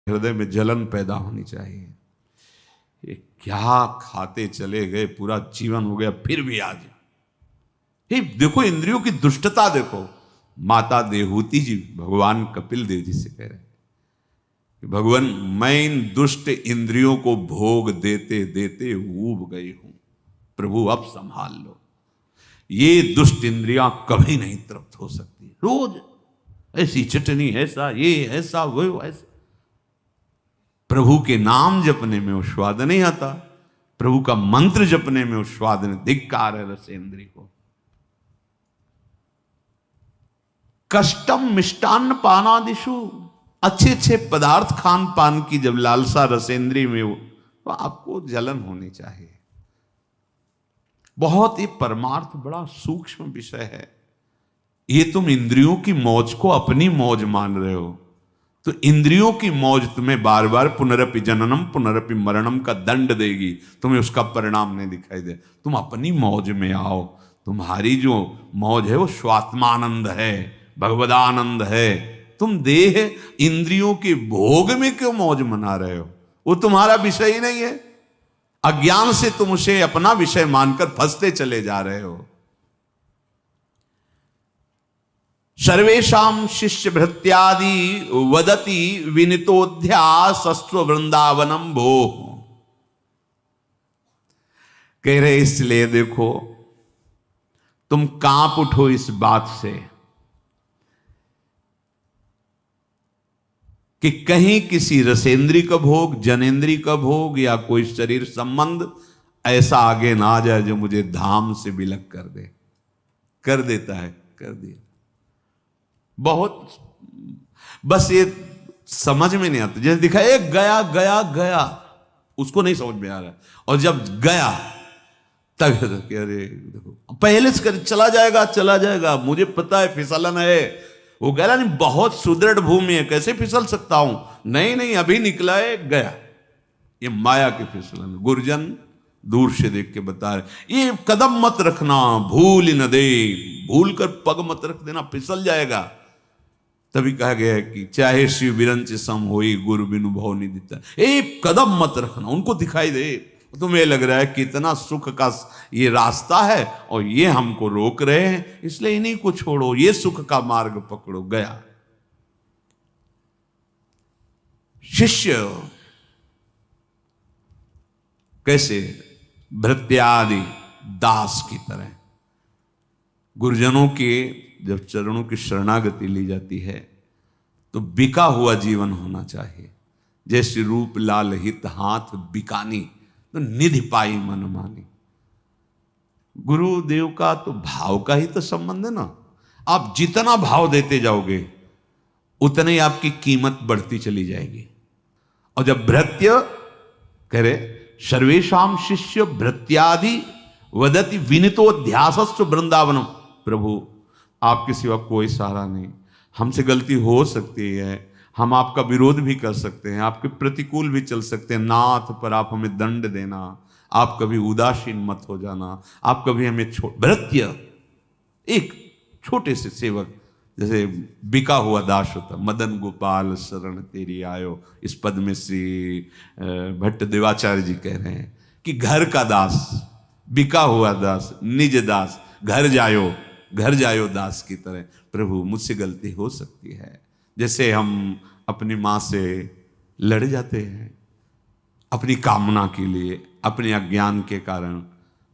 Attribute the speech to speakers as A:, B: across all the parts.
A: हृदय में जलन पैदा होनी चाहिए। ये क्या खाते चले गए, पूरा जीवन हो गया, फिर भी आज ये देखो इंद्रियों की दुष्टता देखो। माता देहूति जी भगवान कपिल देव जी से कह रहे हैं कि भगवान मैं इन दुष्ट इंद्रियों को भोग देते देते ऊब गई हूं, प्रभु अब संभाल लो। ये दुष्ट इंद्रियां कभी नहीं तृप्त हो सकती। रोज ऐसी चटनी, ऐसा ये, ऐसा वो, ऐसा। प्रभु के नाम जपने में वो स्वाद नहीं आता, प्रभु का मंत्र जपने में वो स्वाद नहीं। धिक्कार है रसेंद्री को। कष्टम मिष्टान्न पानादिशु, अच्छे अच्छे पदार्थ खान पान की जब लालसा रसेंद्री में हो तो आपको जलन होनी चाहिए। बहुत ही परमार्थ बड़ा सूक्ष्म विषय है ये। तुम इंद्रियों की मौज को अपनी मौज मान रहे हो, तो इंद्रियों की मौज तुम्हें बार बार पुनरपि जननम पुनरपि मरणम का दंड देगी, तुम्हें उसका परिणाम नहीं दिखाई दे। तुम अपनी मौज में आओ। तुम्हारी जो मौज है वो स्वात्मानंद है, भगवदानंद है। तुम देह इंद्रियों के भोग में क्यों मौज मना रहे हो? वो तुम्हारा विषय ही नहीं है। अज्ञान से तुम उसे अपना विषय मानकर फंसते चले जा रहे हो। सर्वेषाम शिष्य भृत्यादि वदति विनितोध्यासस्व वृंदावनम भो। कह रहे इसलिए देखो तुम कांप उठो इस बात से कि कहीं किसी रसेंद्री का भोग, जनेन्द्री का भोग या कोई शरीर संबंध ऐसा आगे ना आ जाए जो मुझे धाम से विलग कर दे। कर देता है, कर दिया। बहुत बस ये समझ में नहीं आता। जैसे दिखा एक गया गया गया, उसको नहीं समझ में आ रहा, और जब गया तब अरे देखो पहले से कर चला जाएगा चला जाएगा, मुझे पता है फिसलन है। वो गया नहीं, बहुत सुदृढ़ भूमि है, कैसे फिसल सकता हूं? नहीं नहीं अभी निकला है, गया। ये माया की फिसलन। गुरुजन दूर से देख के बता रहे ये कदम मत रखना, भूल न दे, भूल कर पग मत रख देना, फिसल जाएगा। तभी कहा गया है कि चाहे शिव बिरंच सम होई गुरु बिनु भव नहीं देता। एक कदम मत रखना, उनको दिखाई दे। तुम्हें लग रहा है कितना सुख का ये रास्ता है और ये हमको रोक रहे हैं, इसलिए इन्हीं को छोड़ो, ये सुख का मार्ग पकड़ो। गया शिष्य कैसे? भृत्यादि दास की तरह। गुरुजनों के जब चरणों की शरणागति ली जाती है तो बिका हुआ जीवन होना चाहिए। जैसे रूप लाल हित हाथ बिकानी, तो निधि पाई मन मानी। गुरुदेव का तो भाव का ही तो संबंध है ना। आप जितना भाव देते जाओगे उतने ही आपकी कीमत बढ़ती चली जाएगी। और जब भृत्य कह रहे सर्वेशाम शिष्य भृत्यादि वदति विनितोध्यासस्व वृंदावनम। प्रभु आपके सिवा कोई सहारा नहीं, हमसे गलती हो सकती है, हम आपका विरोध भी कर सकते हैं, आपके प्रतिकूल भी चल सकते हैं नाथ, पर आप हमें दंड देना, आप कभी उदासीन मत हो जाना, आप कभी हमें भृत्य एक छोटे से सेवक जैसे बिका हुआ दास होता। मदन गोपाल शरण तेरी आयो, इस पद में श्री भट्ट देवाचार्य जी कह रहे हैं कि घर का दास, बिका हुआ दास, निज दास, घर जायो दास की तरह। प्रभु मुझसे गलती हो सकती है। जैसे हम अपनी माँ से लड़ जाते हैं अपनी कामना के लिए, अपने अज्ञान के कारण,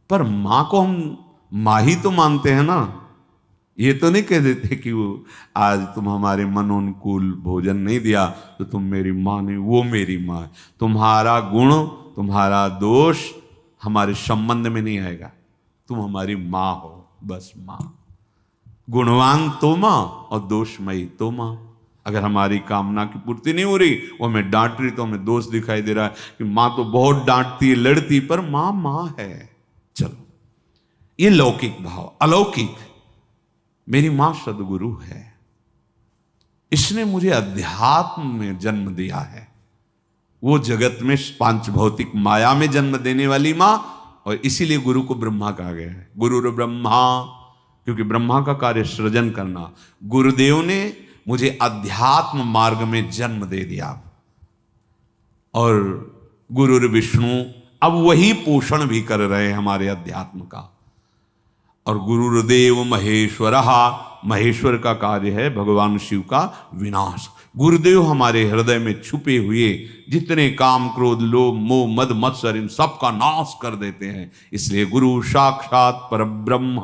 A: पर माँ को हम माँ ही तो मानते हैं ना। ये तो नहीं कह देते कि वो आज तुम हमारे मनोनुकूल भोजन नहीं दिया तो तुम मेरी माँ नहीं, वो मेरी माँ है। तुम्हारा गुण, तुम्हारा दोष हमारे संबंध में नहीं आएगा, तुम हमारी माँ हो, बस माँ। गुणवान तो माँ और दोषमयी तो माँ। अगर हमारी कामना की पूर्ति नहीं हो रही, वो हमें डांट रही, तो हमें दोष दिखाई दे रहा है कि माँ तो बहुत डांटती है, लड़ती, पर माँ माँ है। चलो ये लौकिक भाव। अलौकिक, मेरी माँ सदगुरु है, इसने मुझे अध्यात्म में जन्म दिया है। वो जगत में पांच भौतिक माया में जन्म देने वाली माँ, और इसीलिए गुरु को ब्रह्मा कहा गया है। गुरु ब्रह्मा, क्योंकि ब्रह्मा का कार्य सृजन करना। गुरुदेव ने मुझे अध्यात्म मार्ग में जन्म दे दिया। और गुरुर विष्णु अब वही पोषण भी कर रहे हैं हमारे अध्यात्म का। और गुरुदेव महेश्वर, महेश्वर का कार्य है भगवान शिव का विनाश। गुरुदेव हमारे हृदय में छुपे हुए जितने काम क्रोध लोभ मोह मद मत्सर इन सब का नाश कर देते हैं। इसलिए गुरु साक्षात परब्रह्म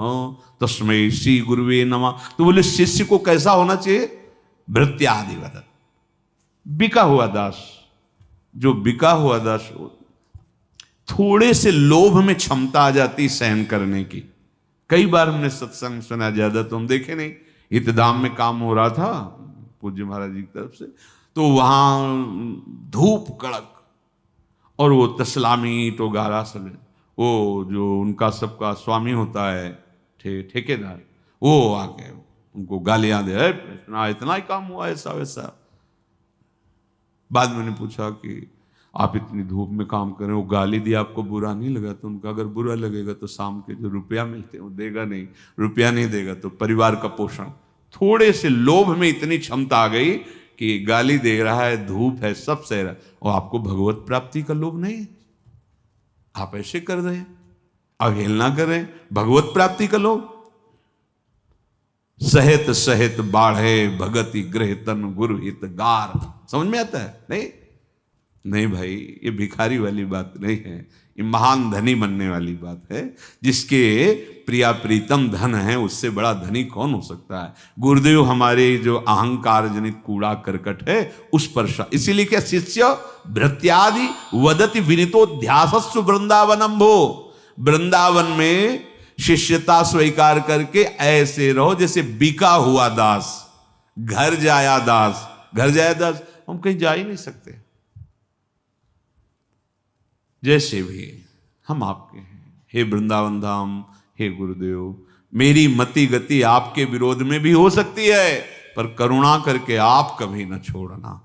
A: तस्मै श्री गुरुवे नमः। तो बोले शिष्य को कैसा होना चाहिए? भृत्यादिवत, बिका हुआ दास। जो बिका हुआ दास, थोड़े से लोभ में क्षमता आ जाती सहन करने की। कई बार हमने सत्संग सुना, ज्यादा तो हम देखे नहीं, इतदाम में काम हो रहा था पूज्य महाराज जी की तरफ से, तो वहां धूप कड़क और वो तसलामी टोगारा सब, वो जो उनका सबका स्वामी होता है ठेकेदार, वो आके उनको गालियां दे, इतना ही काम हुआ ऐसा वैसा। बाद में मैंने पूछा कि आप इतनी धूप में काम करें, वो गाली दिया आपको बुरा नहीं लगा? तो उनका अगर बुरा लगेगा तो शाम के जो रुपया मिलते हैं वो देगा नहीं, रुपया नहीं देगा तो परिवार का पोषण। थोड़े से लोभ में इतनी क्षमता आ गई कि गाली दे रहा है, धूप है, सब सह रहा है, और आपको भगवत प्राप्ति का लोभ नहीं है। आप ऐसे कर रहे हैं, अवहेलना कर रहे हैं भगवत प्राप्ति का लोभ। सहित सहित बाढ़े भगति ग्रह तन गुरु हित गार। समझ में आता है? नहीं नहीं भाई, ये भिखारी वाली बात नहीं है, ये महान धनी बनने वाली बात है। जिसके प्रिया प्रीतम धन है उससे बड़ा धनी कौन हो सकता है? गुरुदेव हमारे जो अहंकार जनित कूड़ा करकट है उस पर इसीलिए क्या शिष्य भृत्यादि वदति विनितोध्यासस्व वृंदावनम भो। वृंदावन में शिष्यता स्वीकार करके ऐसे रहो जैसे बिका हुआ दास, घर जाया दास। घर जाया दास, हम कहीं जा ही नहीं सकते। जैसे भी हम आपके हैं, हे वृंदावन धाम, हे गुरुदेव, मेरी मति गति आपके विरोध में भी हो सकती है, पर करुणा करके आप कभी न छोड़ना।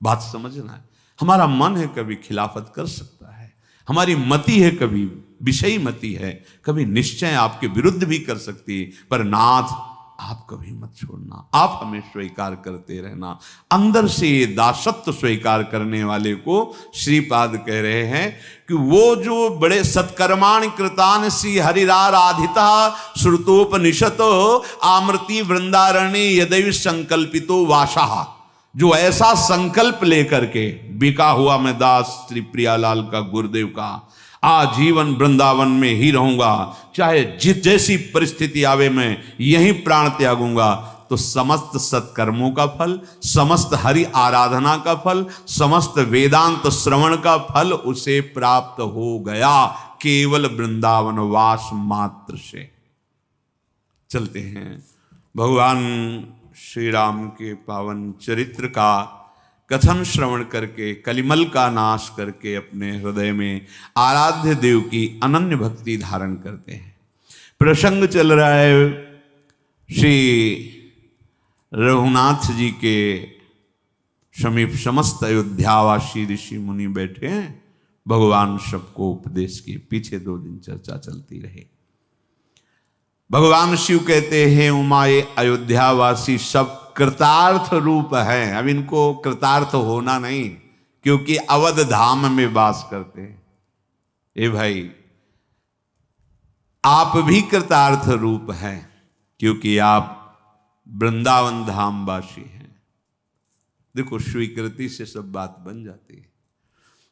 A: बात समझना है। हमारा मन है कभी खिलाफत कर सकता है, हमारी मति है कभी विषयी मति है, कभी निश्चय आपके विरुद्ध भी कर सकती है, पर नाथ आप कभी मत छोड़ना, आप हमें स्वीकार करते रहना। अंदर से ये दासत्व स्वीकार करने वाले को श्रीपाद कह रहे हैं कि वो जो बड़े सत्कर्माण कृतान श्री हरिराराधिता श्रुतोपनिषत आमृति वृंदारण्य यदैव संकल्पितो वाशाह, जो ऐसा संकल्प लेकर के बिका हुआ मैं दास श्री प्रियालाल का गुरुदेव का आजीवन वृंदावन में ही रहूंगा, चाहे जैसी परिस्थिति आवे मैं यहीं प्राण त्यागूंगा, तो समस्त सत्कर्मों का फल, समस्त हरि आराधना का फल, समस्त वेदांत श्रवण का फल उसे प्राप्त हो गया केवल वृंदावन वास मात्र से। चलते हैं भगवान श्री राम के पावन चरित्र का कथन श्रवण करके, कलिमल का नाश करके अपने हृदय में आराध्य देव की अनन्य भक्ति धारण करते हैं। प्रसंग चल रहा है श्री रघुनाथ जी के समीप समस्त अयोध्यावासी ऋषि मुनि बैठे हैं। भगवान सबको उपदेश के पीछे 2 दिन चर्चा चलती रही। भगवान शिव कहते हैं उमा ये अयोध्यावासी सब कृतार्थ रूप है। अब इनको कृतार्थ होना नहीं, क्योंकि अवध धाम में वास करते हैं। ए भाई, आप भी कृतार्थ रूप हैं, क्योंकि आप वृंदावन धाम वासी हैं। देखो, स्वीकृति से सब बात बन जाती है।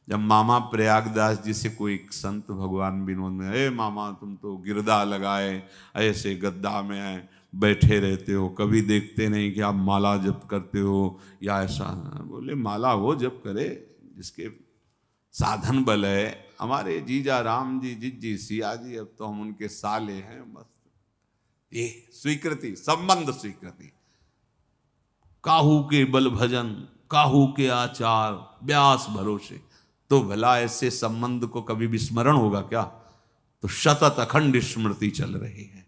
A: जब मामा प्रयागदास जी से कोई संत भगवान विनोद में, ए मामा तुम तो गिरदा लगाए ऐसे गद्दा में बैठे रहते हो, कभी देखते नहीं कि आप माला जप करते हो या ऐसा। बोले माला वो जप करे जिसके साधन बल है। हमारे जीजा राम जी, जिज्जी सिया जी, अब तो हम उनके साले हैं। मस्त ये स्वीकृति, संबंध स्वीकृति। काहू के बल भजन, काहू के आचार, व्यास भरोसे। तो भला ऐसे संबंध को कभी विस्मरण होगा क्या? तो सतत अखंड स्मृति चल रही है,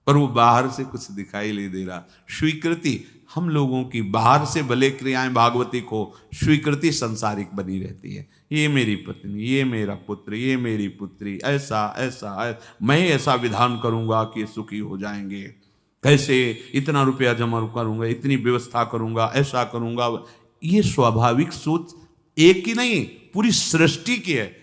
A: पर वो बाहर से कुछ दिखाई नहीं दे रहा। स्वीकृति हम लोगों की बाहर से भले क्रियाएं भागवतिक हो, स्वीकृति संसारिक बनी रहती है। ये मेरी पत्नी, ये मेरा पुत्र, ये मेरी पुत्री, ऐसा ऐसा मैं ऐसा विधान करूंगा कि सुखी हो जाएंगे, कैसे इतना रुपया जमा करूंगा, इतनी व्यवस्था करूंगा, ऐसा करूंगा। ये स्वाभाविक सोच एक ही नहीं, पूरी सृष्टि की है।